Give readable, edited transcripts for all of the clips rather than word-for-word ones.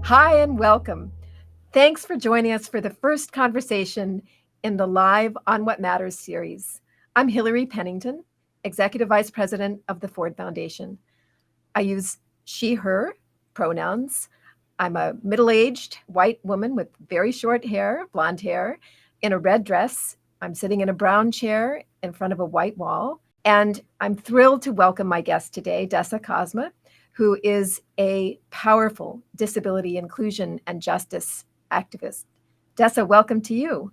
Hi and welcome. Thanks for joining us for the first conversation in the Live on What Matters series. I'm Hilary Pennington, Executive Vice President of the Ford Foundation. I use she, her pronouns. I'm a middle-aged white woman with very short hair, blonde hair, in a red dress. I'm sitting in a brown chair in front of a white wall. And I'm thrilled to welcome my guest today, Dessa Cosma, who is a powerful disability inclusion and justice activist. Dessa, welcome to you.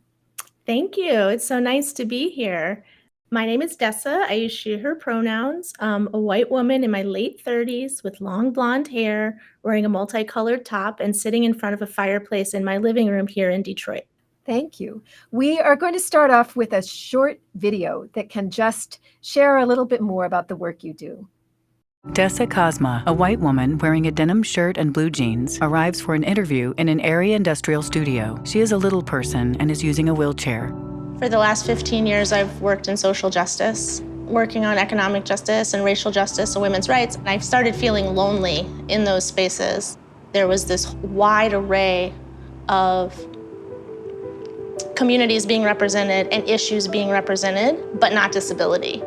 Thank you. It's so nice to be here. My name is Dessa. I use she, her pronouns. A white woman in my late 30s with long blonde hair, wearing a multicolored top, and sitting in front of a fireplace in my living room here in Detroit. Thank you. We are going to start off with a short video that can just share a little bit more about the work you do. Dessa Cosma, a white woman wearing a denim shirt and blue jeans, arrives for an interview in an area industrial studio. She is a little person and is using a wheelchair. For the last 15 years, I've worked in social justice, working on economic justice and racial justice and women's rights. And I've started feeling lonely in those spaces. There was this wide array of communities being represented and issues being represented, but not disability.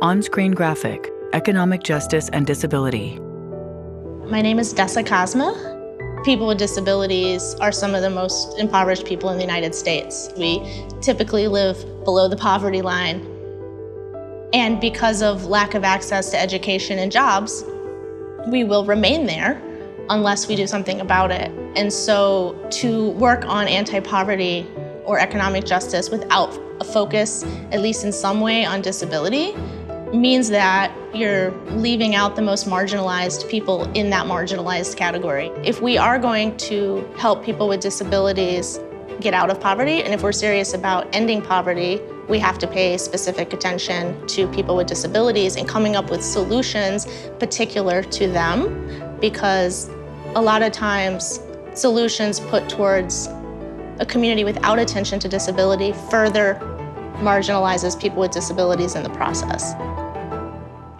On-screen graphic, economic justice and disability. My name is Dessa Cosma. People with disabilities are some of the most impoverished people in the United States. We typically live below the poverty line. And because of lack of access to education and jobs, we will remain there unless we do something about it. And so to work on anti-poverty or economic justice without a focus, at least in some way, on disability means that you're leaving out the most marginalized people in that marginalized category. If we are going to help people with disabilities get out of poverty, and if we're serious about ending poverty, we have to pay specific attention to people with disabilities and coming up with solutions particular to them, because a lot of times solutions put towards a community without attention to disability further marginalizes people with disabilities in the process.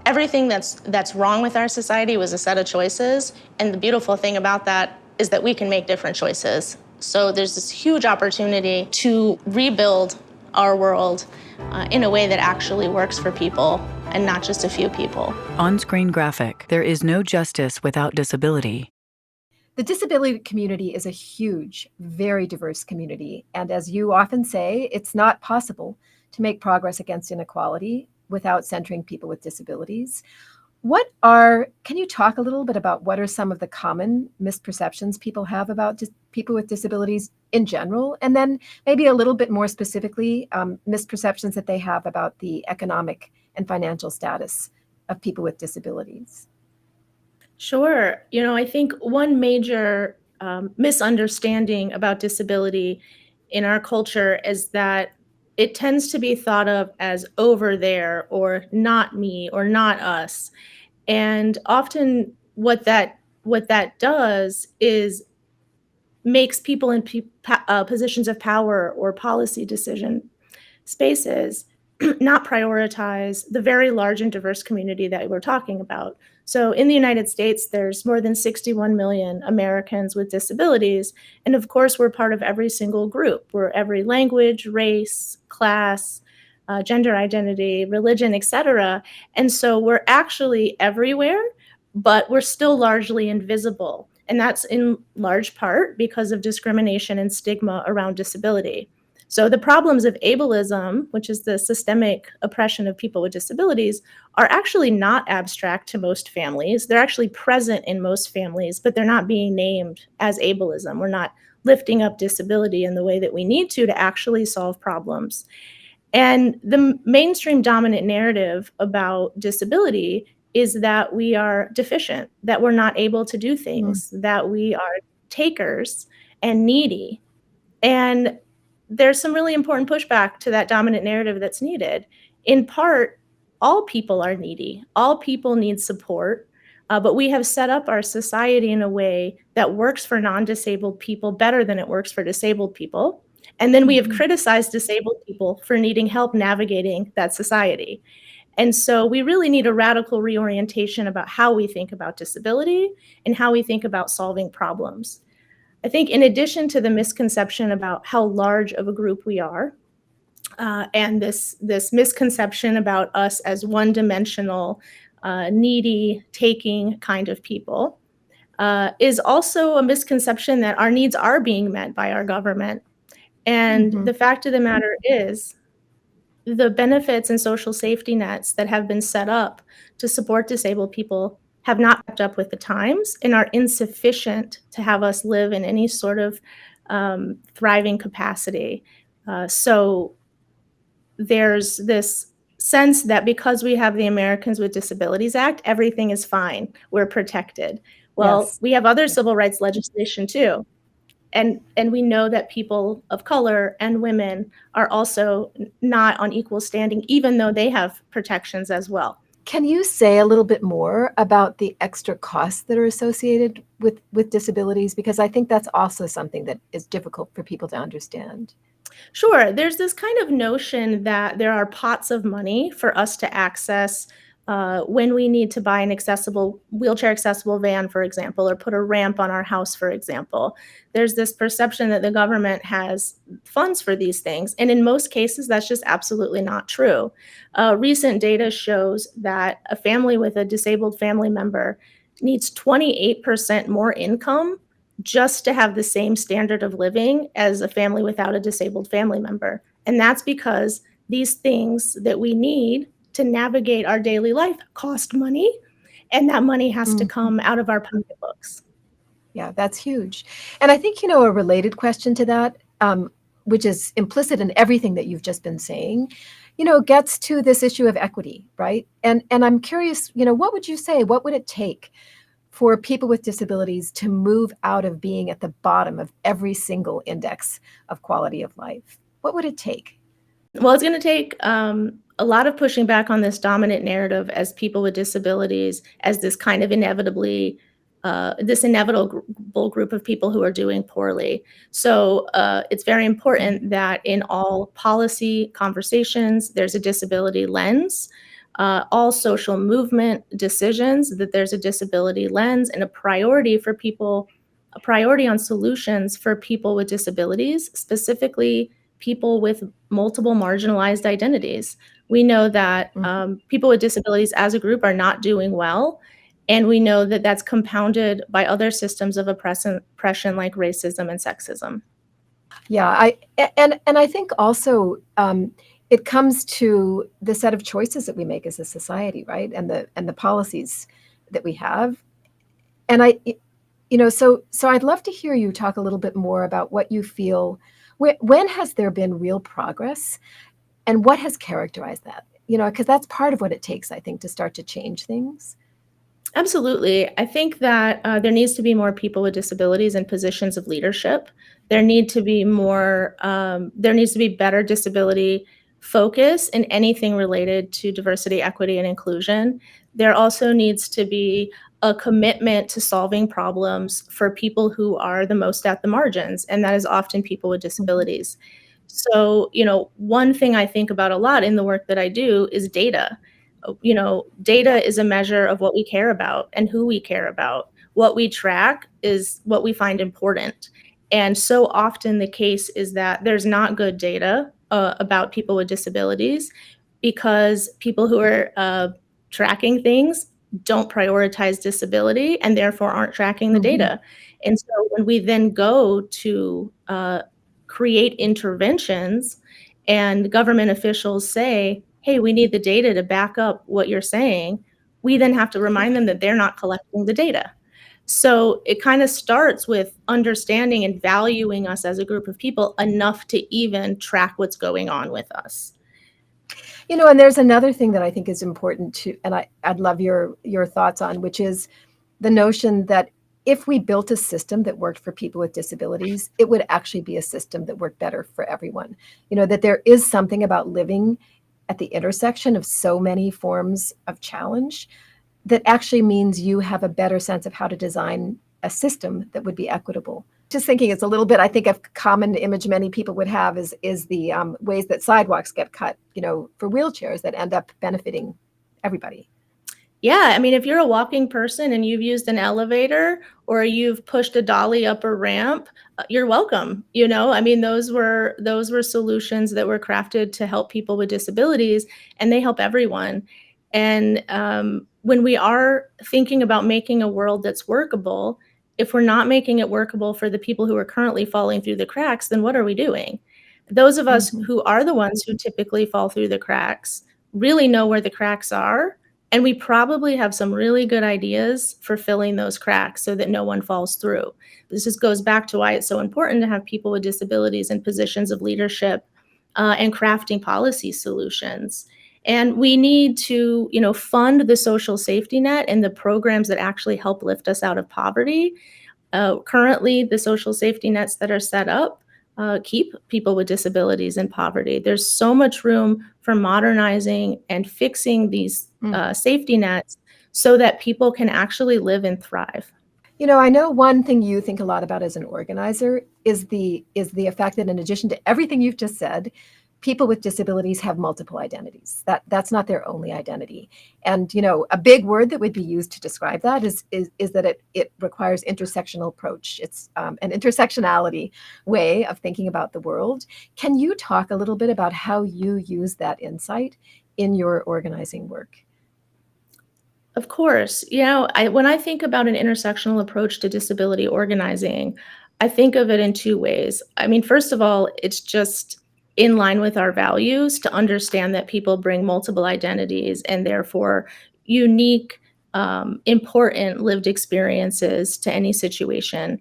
Everything that's wrong with our society was a set of choices, and the beautiful thing about that is that we can make different choices. So there's this huge opportunity to rebuild our world in a way that actually works for people and not just a few people. On-screen graphic, there is no justice without disability. The disability community is a huge, very diverse community. And as you often say, it's not possible to make progress against inequality without centering people with disabilities. Can you talk a little bit about what are some of the common misperceptions people have about people with disabilities in general? And then maybe a little bit more specifically, misperceptions that they have about the economic and financial status of people with disabilities. Sure. I think one major misunderstanding about disability in our culture is that it tends to be thought of as over there or not me or not us. And often what that does is makes people in positions of power or policy decision spaces not prioritize the very large and diverse community that we're talking about. So in the United States, there's more than 61 million Americans with disabilities. And of course, we're part of every single group. We're every language, race, class, gender identity, religion, etc. And so we're actually everywhere, but we're still largely invisible. And that's in large part because of discrimination and stigma around disability. So the problems of ableism, which is the systemic oppression of people with disabilities, are actually not abstract to most families. They're actually present in most families, but they're not being named as ableism. We're not lifting up disability in the way that we need to actually solve problems. And the mainstream dominant narrative about disability is that we are deficient, that we're not able to do things, that we are takers and needy. And there's some really important pushback to that dominant narrative that's needed. In part, all people are needy. All people need support, but we have set up our society in a way that works for non-disabled people better than it works for disabled people. And then we have criticized disabled people for needing help navigating that society. And so we really need a radical reorientation about how we think about disability and how we think about solving problems. I think in addition to the misconception about how large of a group we are, and this misconception about us as one-dimensional, needy, taking kind of people, is also a misconception that our needs are being met by our government. And Mhm. the fact of the matter is, the benefits and social safety nets that have been set up to support disabled people have not kept up with the times and are insufficient to have us live in any sort of thriving capacity. So there's this sense that because we have the Americans with Disabilities Act, everything is fine. We're protected. Well, Yes. we have other Yeah. civil rights legislation too. And we know that people of color and women are also not on equal standing, even though they have protections as well. Can you say a little bit more about the extra costs that are associated with disabilities? Because I think that's also something that is difficult for people to understand. Sure. There's this kind of notion that there are pots of money for us to access when we need to buy an wheelchair accessible van, for example, or put a ramp on our house, for example. There's this perception that the government has funds for these things. And in most cases, that's just absolutely not true. Recent data shows that a family with a disabled family member needs 28% more income just to have the same standard of living as a family without a disabled family member. And that's because these things that we need to navigate our daily life cost money, and that money has to Mhm. come out of our pocketbooks. Yeah, that's huge. And I think, a related question to that, which is implicit in everything that you've just been saying, gets to this issue of equity, right? And I'm curious, what would you say? What would it take for people with disabilities to move out of being at the bottom of every single index of quality of life? What would it take? Well, it's going to take a lot of pushing back on this dominant narrative as people with disabilities, as this kind of this inevitable group of people who are doing poorly. So it's very important that in all policy conversations, there's a disability lens. All social movement decisions, that there's a disability lens and a priority on solutions for people with disabilities, specifically people with multiple marginalized identities. We know that Mhm. people with disabilities as a group are not doing well, and we know that that's compounded by other systems of oppression like racism and sexism. Yeah, and I think also it comes to the set of choices that we make as a society, right? And the policies that we have. And so I'd love to hear you talk a little bit more about what you feel. When has there been real progress, and what has characterized that? Because that's part of what it takes, I think, to start to change things. Absolutely. I think that there needs to be more people with disabilities in positions of leadership. There needs to be better disability focus in anything related to diversity, equity, and inclusion. There also needs to be a commitment to solving problems for people who are the most at the margins, and that is often people with Mhm. disabilities. So, one thing I think about a lot in the work that I do is data. Yeah. Data is a measure of what we care about and who we care about. What we track is what we find important. And so often the case is that there's not good data about people with disabilities because people who are tracking things don't prioritize disability and therefore aren't tracking the Mhm. data. And so when we then go to create interventions and government officials say, hey, we need the data to back up what you're saying, we then have to remind them that they're not collecting the data. So it kind of starts with understanding and valuing us as a group of people enough to even track what's going on with us. And there's another thing that I think is important to, and I'd love your thoughts on, which is the notion that if we built a system that worked for people with disabilities, it would actually be a system that worked better for everyone. That there is something about living at the intersection of so many forms of challenge that actually means you have a better sense of how to design a system that would be equitable. Just thinking, it's a little bit, I think, a common image many people would have is the ways that sidewalks get cut, for wheelchairs that end up benefiting everybody. Yeah, I mean, if you're a walking person and you've used an elevator or you've pushed a dolly up a ramp, you're welcome. I mean, those were solutions that were crafted to help people with disabilities, and they help everyone. And when we are thinking about making a world that's workable, if we're not making it workable for the people who are currently falling through the cracks, then what are we doing? Those of us Mhm. who are the ones who typically fall through the cracks really know where the cracks are, and we probably have some really good ideas for filling those cracks so that no one falls through. This just goes back to why it's so important to have people with disabilities in positions of leadership and crafting policy solutions. And we need to, fund the social safety net and the programs that actually help lift us out of poverty. Currently, the social safety nets that are set up keep people with disabilities in poverty. There's so much room for modernizing and fixing these Mm. safety nets so that people can actually live and thrive. I know one thing you think a lot about as an organizer is the effect that in addition to everything you've just said, people with disabilities have multiple identities. That's not their only identity. And a big word that would be used to describe that is that it requires intersectional approach. It's an intersectionality way of thinking about the world. Can you talk a little bit about how you use that insight in your organizing work? Of course. When I think about an intersectional approach to disability organizing, I think of it in two ways. I mean, first of all, it's just in line with our values to understand that people bring multiple identities and therefore unique, important lived experiences to any situation.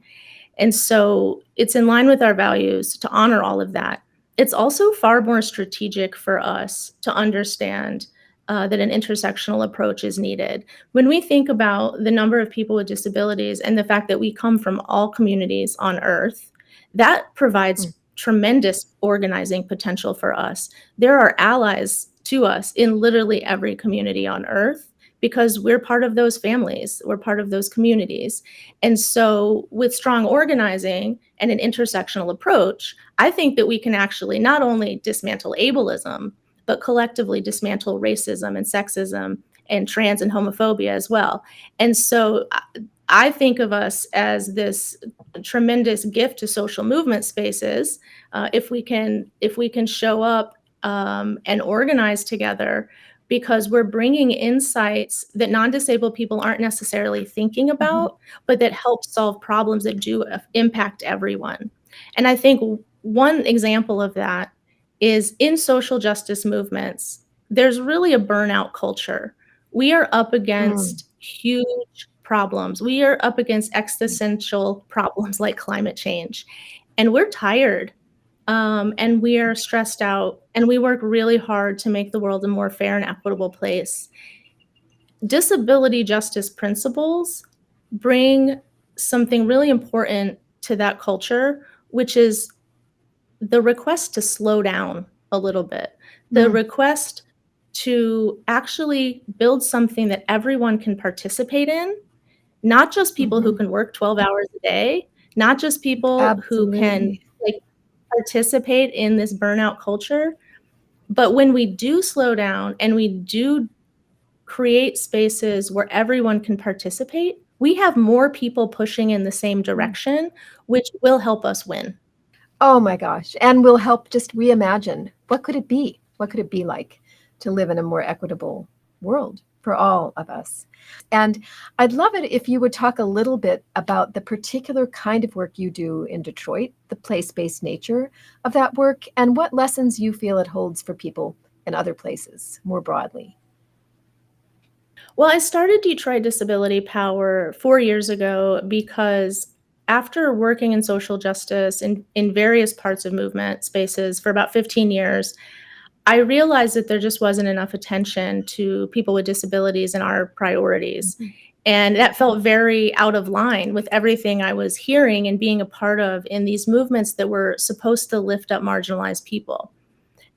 And so it's in line with our values to honor all of that. It's also far more strategic for us to understand that an intersectional approach is needed. When we think about the number of people with disabilities and the fact that we come from all communities on Earth, that Mm. provides tremendous organizing potential for us. There are allies to us in literally every community on Earth because we're part of those families, we're part of those communities. And so, with strong organizing and an intersectional approach, I think that we can actually not only dismantle ableism, but collectively dismantle racism and sexism and trans and homophobia as well. And so, I think of us as this tremendous gift to social movement spaces if we can show up and organize together because we're bringing insights that non-disabled people aren't necessarily thinking Mhm. about, but that help solve problems that do impact everyone. And I think one example of that is in social justice movements, there's really a burnout culture. We are up Mm. against huge problems. We are up against existential problems like climate change, and we're tired and we are stressed out, and we work really hard to make the world a more fair and equitable place. Disability justice principles bring something really important to that culture, which is the request to slow down a little bit, the Mm. request to actually build something that everyone can participate in, not just people who Mhm. can work 12 hours a day, not just people who can, Absolutely. like, participate in this burnout culture, but when we do slow down and we do create spaces where everyone can participate, we have more people pushing in the same Mm. direction, which will help us win. Oh my gosh, and will help just reimagine what could it be? What could it be like to live in a more equitable world for all of us? And I'd love it if you would talk a little bit about the particular kind of work you do in Detroit, the place-based nature of that work, and what lessons you feel it holds for people in other places more broadly. Well, I started Detroit Disability Power 4 years ago because after working in social justice in various parts of movement spaces for about 15 years, I realized that there just wasn't enough attention to people with disabilities in our priorities. Mhm. And that felt very out of line with everything I was hearing and being a part of in these movements that were supposed to lift up marginalized people.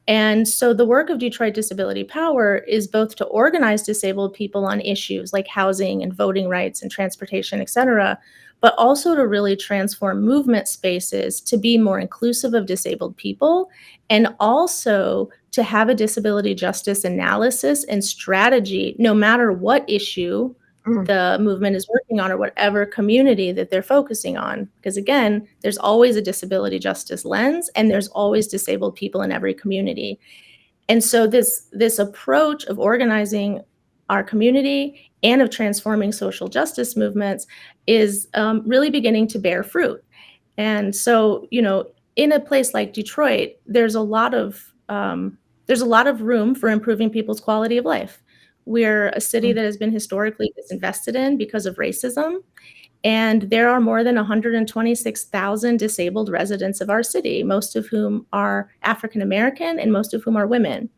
And so the work of Detroit Disability Power is both to organize disabled people on issues like housing and voting rights and transportation, et cetera, but also to really transform movement spaces to be more inclusive of disabled people, and also to have a disability justice analysis and strategy, no matter what issue the movement is working on or whatever community that they're focusing on. Because again, there's always a disability justice lens and there's always disabled people in every community. And so this approach of organizing our community and of transforming social justice movements is really beginning to bear fruit. And so, in a place like Detroit, there's a lot of room for improving people's quality of life. We're a city that has been historically disinvested in because of racism. And there are more than 126,000 disabled residents of our city, most of whom are African American and most of whom are women.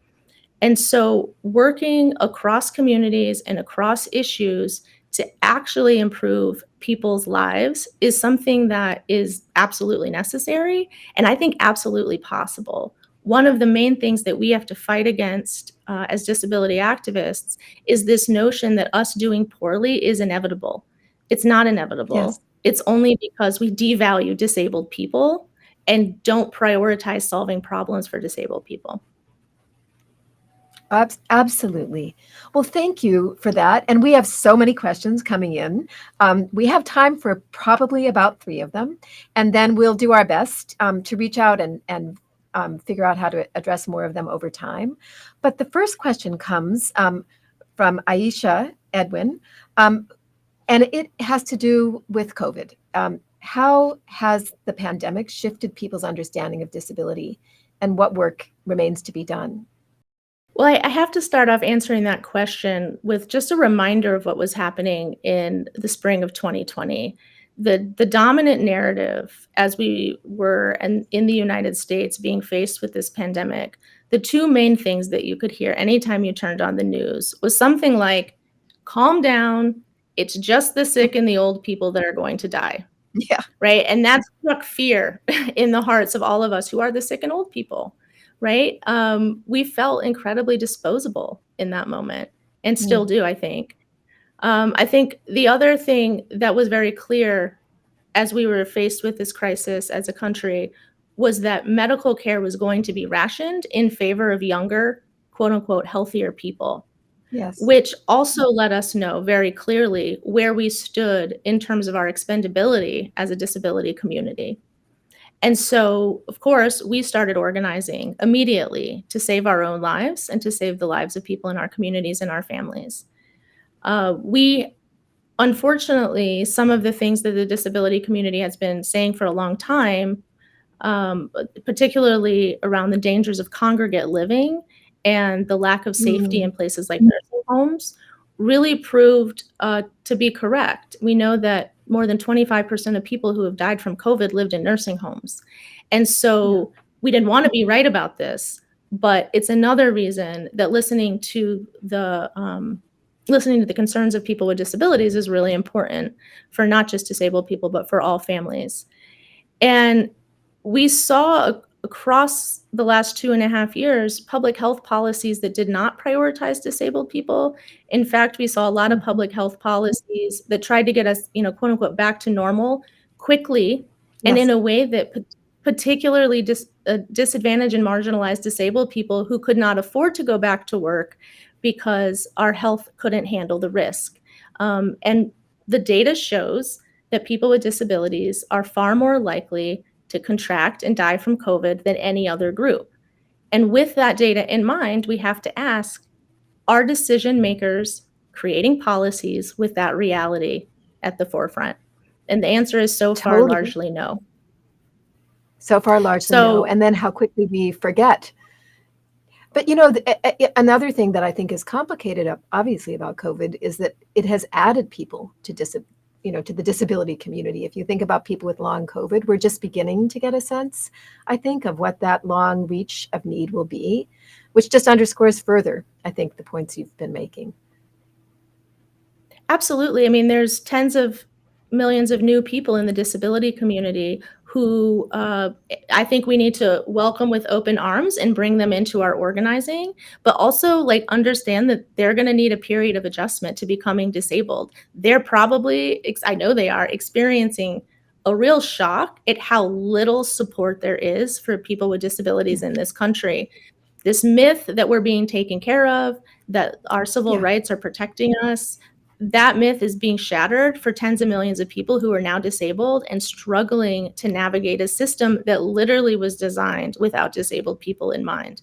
And so working across communities and across issues to actually improve people's lives is something that is absolutely necessary and I think absolutely possible. One of the main things that we have to fight against as disability activists is this notion that us doing poorly is inevitable. It's not inevitable. Yes. It's only because we devalue disabled people and don't prioritize solving problems for disabled people. Absolutely. Well, thank you for that. And we have so many questions coming in. We have time for probably about 3 of them. And then we'll do our best to reach out and figure out how to address more of them over time. But the first question comes from Aisha Edwin, and it has to do with COVID. How has the pandemic shifted people's understanding of disability, and what work remains to be done? Well, I have to start off answering that question with just a reminder of what was happening in the spring of 2020. The dominant narrative as we were in the United States being faced with this pandemic, the 2 main things that you could hear anytime you turned on the news was something like, calm down, it's just the sick and the old people that are going to die. Yeah. Right? And that struck fear in the hearts of all of us who are the sick and old people. Right? We felt incredibly disposable in that moment and still do, I think. I think the other thing that was very clear as we were faced with this crisis as a country was that medical care was going to be rationed in favor of younger, quote unquote, healthier people. Yes. Which also let us know very clearly where we stood in terms of our expendability as a disability community. And so, of course, we started organizing immediately to save our own lives and to save the lives of people in our communities and our families. Unfortunately, some of the things that the disability community has been saying for a long time, particularly around the dangers of congregate living and the lack of safety in places like nursing homes, really proved to be correct. We know that more than 25% of people who have died from COVID lived in nursing homes. And so we didn't want to be right about this, but it's another reason that listening to the concerns of people with disabilities is really important for not just disabled people, but for all families. And we saw across the last 2.5 years, public health policies that did not prioritize disabled people. In fact, we saw a lot of public health policies that tried to get us, quote unquote, back to normal quickly and in a way that particularly disadvantaged and marginalized disabled people who could not afford to go back to work because our health couldn't handle the risk. And the data shows that people with disabilities are far more likely to contract and die from COVID than any other group. And with that data in mind, we have to ask, are decision makers creating policies with that reality at the forefront? And the answer is so far largely no. So far largely no. And then how quickly we forget. But another thing that I think is complicated, obviously, about COVID is that it has added people to the disability community. If you think about people with long COVID, we're just beginning to get a sense, I think, of what that long reach of need will be, which just underscores further, I think, the points you've been making. Absolutely. I mean, there's tens of millions of new people in the disability community who I think we need to welcome with open arms and bring them into our organizing, but also like understand that they're going to need a period of adjustment to becoming disabled. They're probably, I know they are, experiencing a real shock at how little support there is for people with disabilities in this country. This myth that we're being taken care of, that our civil rights are protecting us, that myth is being shattered for tens of millions of people who are now disabled and struggling to navigate a system that literally was designed without disabled people in mind.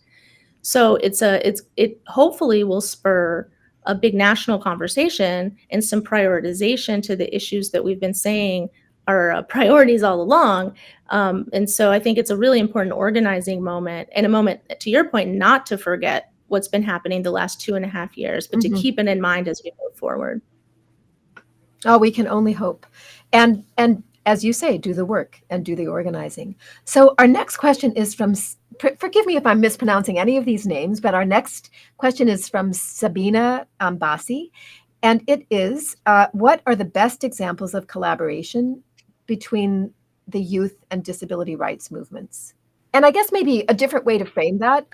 So it hopefully will spur a big national conversation and some prioritization to the issues that we've been saying are priorities all along. And so I think it's a really important organizing moment, and a moment, to your point, not to forget what's been happening the last 2.5 years, but to keep it in mind as we move forward. Oh, we can only hope. And as you say, do the work and do the organizing. So our next question is from, forgive me if I'm mispronouncing any of these names, but our next question is from Sabina Ambasi. And it is, what are the best examples of collaboration between the youth and disability rights movements? And I guess maybe a different way to frame that,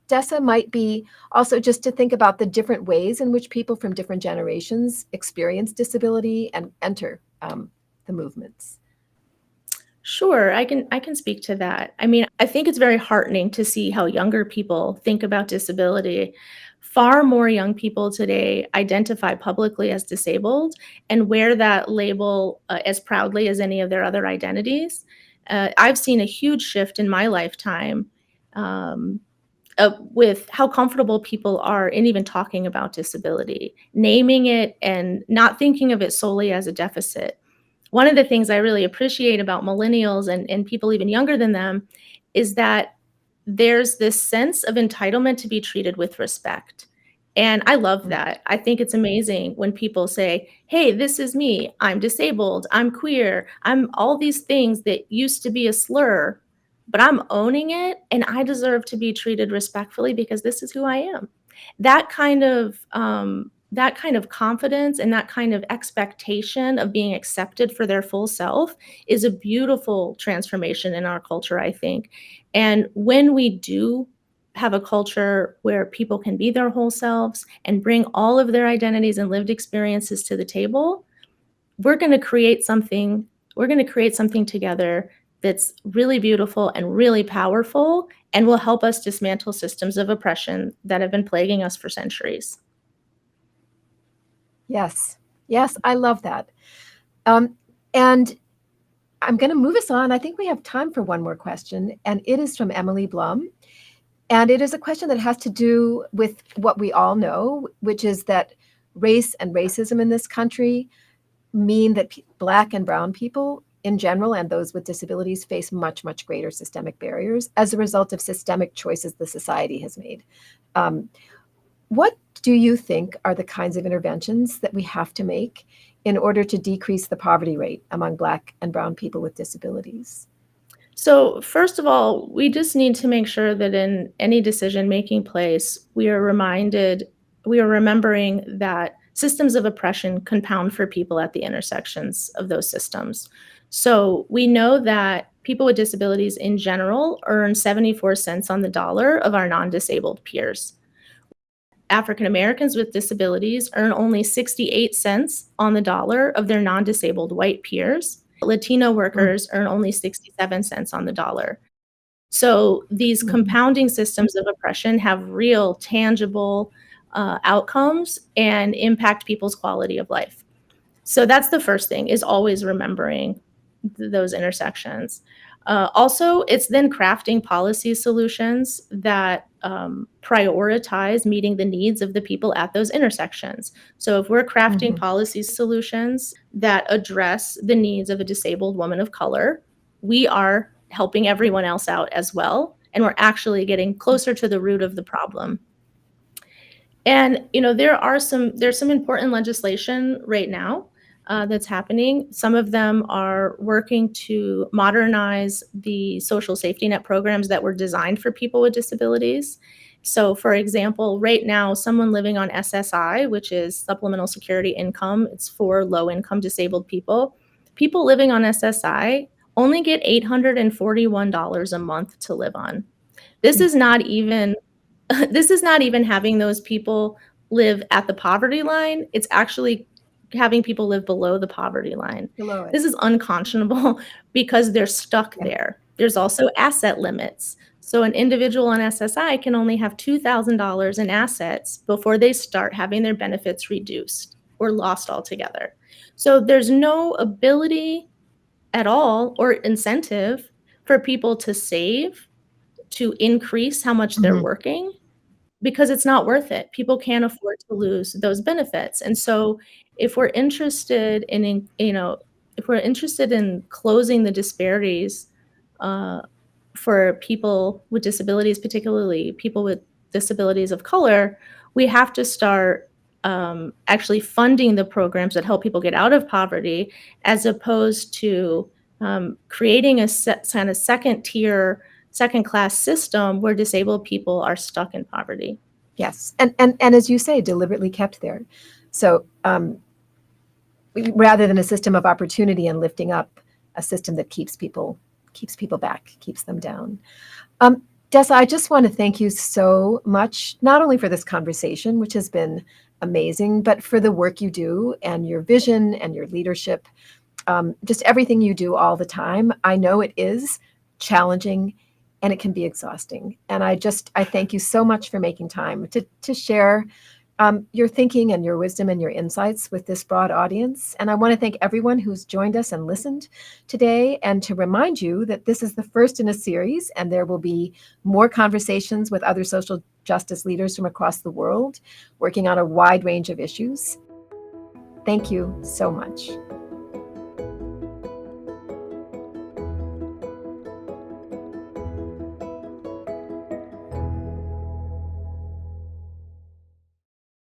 Dessa, might be also just to think about the different ways in which people from different generations experience disability and enter the movements. Sure, I can speak to that. I mean, I think it's very heartening to see how younger people think about disability. Far more young people today identify publicly as disabled and wear that label as proudly as any of their other identities. I've seen a huge shift in my lifetime with how comfortable people are in even talking about disability, naming it and not thinking of it solely as a deficit. One of the things I really appreciate about millennials and people even younger than them is that there's this sense of entitlement to be treated with respect. And I love that. I think it's amazing when people say, hey, this is me. I'm disabled. I'm queer. I'm all these things that used to be a slur, but I'm owning it and I deserve to be treated respectfully because this is who I am. That kind of confidence and that kind of expectation of being accepted for their full self is a beautiful transformation in our culture, I think. And when we do have a culture where people can be their whole selves and bring all of their identities and lived experiences to the table, we're going to create something. We're going to create something together that's really beautiful and really powerful and will help us dismantle systems of oppression that have been plaguing us for centuries. Yes, I love that. And I'm going to move us on. I think we have time for one more question, and it is from Emily Blum. And it is a question that has to do with what we all know, which is that race and racism in this country mean that Black and brown people in general and those with disabilities face much, much greater systemic barriers as a result of systemic choices the society has made. What do you think are the kinds of interventions that we have to make in order to decrease the poverty rate among Black and brown people with disabilities? So first of all, we just need to make sure that in any decision-making place, we are remembering that systems of oppression compound for people at the intersections of those systems. So we know that people with disabilities in general earn 74 cents on the dollar of our non-disabled peers. African Americans with disabilities earn only 68 cents on the dollar of their non-disabled white peers. Latino workers earn only 67 cents on the dollar. So these compounding systems of oppression have real, tangible outcomes and impact people's quality of life. So that's the first thing, is always remembering those intersections. Also, it's then crafting policy solutions that prioritize meeting the needs of the people at those intersections. So if we're crafting policy solutions that address the needs of a disabled woman of color, we are helping everyone else out as well. And we're actually getting closer to the root of the problem. And there's some important legislation right now that's happening. Some of them are working to modernize the social safety net programs that were designed for people with disabilities. So, for example, right now, someone living on SSI, which is supplemental security income, it's for low-income disabled people, people living on SSI only get $841 a month to live on. This is not even having those people live at the poverty line. It's actually having people live below the poverty line. Below it. This is unconscionable because they're stuck there. There's also asset limits. So an individual on SSI can only have $2,000 in assets before they start having their benefits reduced or lost altogether. So there's no ability at all or incentive for people to save, to increase how much they're working, because it's not worth it. People can't afford to lose those benefits. And so if we're interested in closing the disparities for people with disabilities, particularly people with disabilities of color, we have to start actually funding the programs that help people get out of poverty, as opposed to creating a kind of second-tier, second-class system where disabled people are stuck in poverty. Yes, and as you say, deliberately kept there. So rather than a system of opportunity and lifting up, a system that keeps people back, keeps them down. Dessa, I just want to thank you so much, not only for this conversation, which has been amazing, but for the work you do and your vision and your leadership, just everything you do all the time. I know it is challenging and it can be exhausting. And I thank you so much for making time to share your thinking and your wisdom and your insights with this broad audience. And I want to thank everyone who's joined us and listened today, and to remind you that this is the first in a series, and there will be more conversations with other social justice leaders from across the world working on a wide range of issues. Thank you so much.